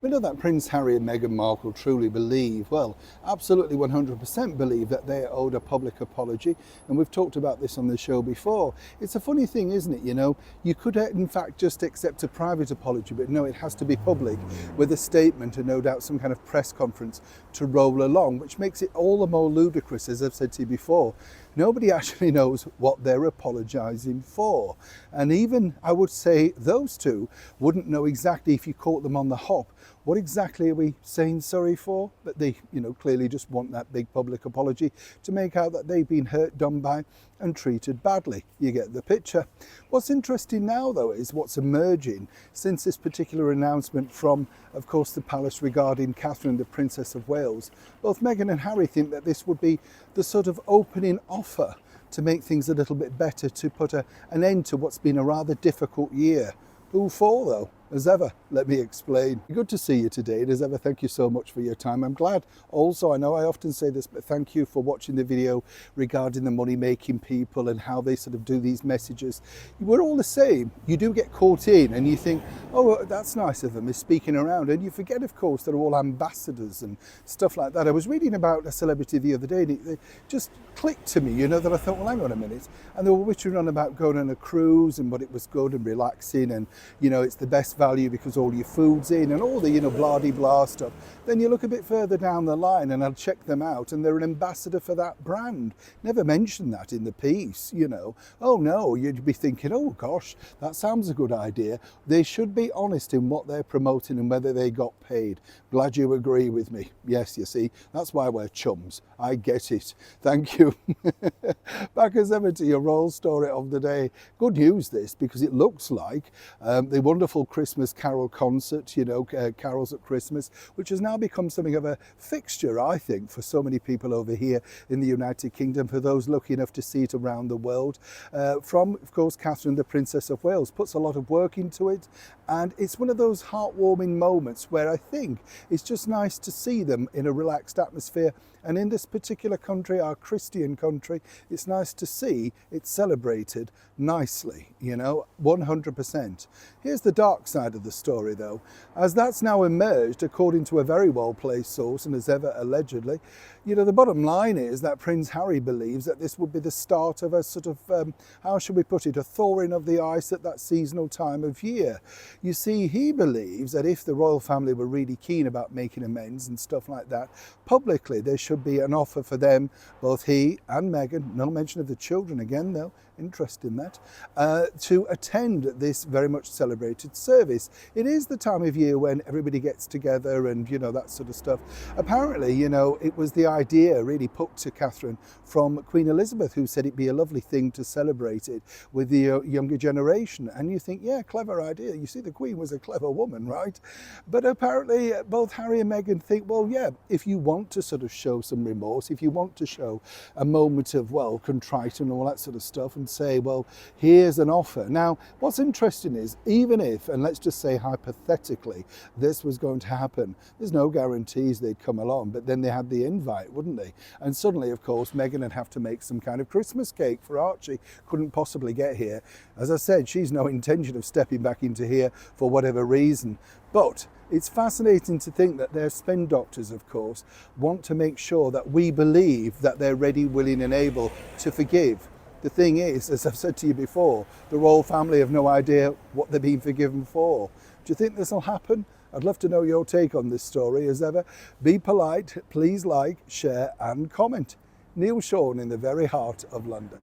We know that Prince Harry and Meghan Markle truly believe, well, absolutely 100% believe that they are owed a public apology. And we've talked about this on the show before. It's a funny thing, isn't it? You know, you could in fact just accept a private apology, but no, it has to be public with a statement and no doubt some kind of press conference to roll along, which makes it all the more ludicrous, as I've said to you before. Nobody actually knows what they're apologising for. And even, I would say, those two wouldn't know exactly, if you caught them on the hop, what exactly are we saying sorry for? But they, clearly just want that big public apology to make out that they've been hurt, done by, and treated badly. You get the picture. What's interesting now, though, is what's emerging since this particular announcement from, of course, the palace regarding Catherine, the Princess of Wales. Both Meghan and Harry think that this would be the sort of opening offer to make things a little bit better, to put an end to what's been a rather difficult year. Who for, though? As ever, let me explain. Good to see you today. As ever, thank you so much for your time. I'm glad also, I know I often say this, but thank you for watching the video regarding the money-making people and how they sort of do these messages. We're all the same. You do get caught in and you think, oh, that's nice of them, is speaking around. And you forget, of course, they're all ambassadors and stuff like that. I was reading about a celebrity the other day and it just clicked to me, that I thought, well, hang on a minute. And they were whittering on about going on a cruise and what it was good and relaxing and, it's the best value because all your food's in and all the, blah-de-blah stuff. Then you look a bit further down the line and I'll check them out and they're an ambassador for that brand. Never mentioned that in the piece, Oh no, you'd be thinking, oh gosh, that sounds a good idea. They should be honest in what they're promoting and whether they got paid. Glad you agree with me. Yes, you see, that's why we're chums. I get it. Thank you. Back as ever to your royal story of the day. Good news this, because it looks like the wonderful Christmas carol concert, carols at Christmas, which has now become something of a fixture, I think, for so many people over here in the United Kingdom, for those lucky enough to see it around the world. From, of course, Catherine, the Princess of Wales, puts a lot of work into it. And it's one of those heartwarming moments where I think it's just nice to see them in a relaxed atmosphere. And in this particular country, our Christian country, it's nice to see it celebrated nicely, 100%. Here's the dark side of the story, though. As that's now emerged, according to a very well-placed source, and as ever allegedly, the bottom line is that Prince Harry believes that this would be the start of a sort of, how should we put it, a thawing of the ice at that seasonal time of year. You see, he believes that if the royal family were really keen about making amends and stuff like that, publicly there should be an offer for them, both he and Meghan, no mention of the children again though, interest in that, to attend this very much celebrated service. It is the time of year when everybody gets together and, that sort of stuff. Apparently, it was the idea really put to Catherine from Queen Elizabeth, who said it'd be a lovely thing to celebrate it with the younger generation. And you think, yeah, clever idea. You see, the Queen was a clever woman, right? But apparently both Harry and Meghan think, well, yeah, if you want to sort of show some remorse, if you want to show a moment of, well, contrite and all that sort of stuff and say, well, here's an offer. Now, what's interesting is, even if, and let's just say hypothetically, this was going to happen, there's no guarantees they'd come along, but then they had the invite, wouldn't they? And suddenly, of course, Meghan would have to make some kind of Christmas cake for Archie. Couldn't possibly get here. As I said, she's no intention of stepping back into here for whatever reason. But it's fascinating to think that their spin doctors, of course, want to make sure that we believe that they're ready, willing and able to forgive. The thing is, as I've said to you before, the royal family have no idea what they're being forgiven for. Do you think this will happen? I'd love to know your take on this story. As ever, be polite, please like, share and comment. Neil Sean in the very heart of London.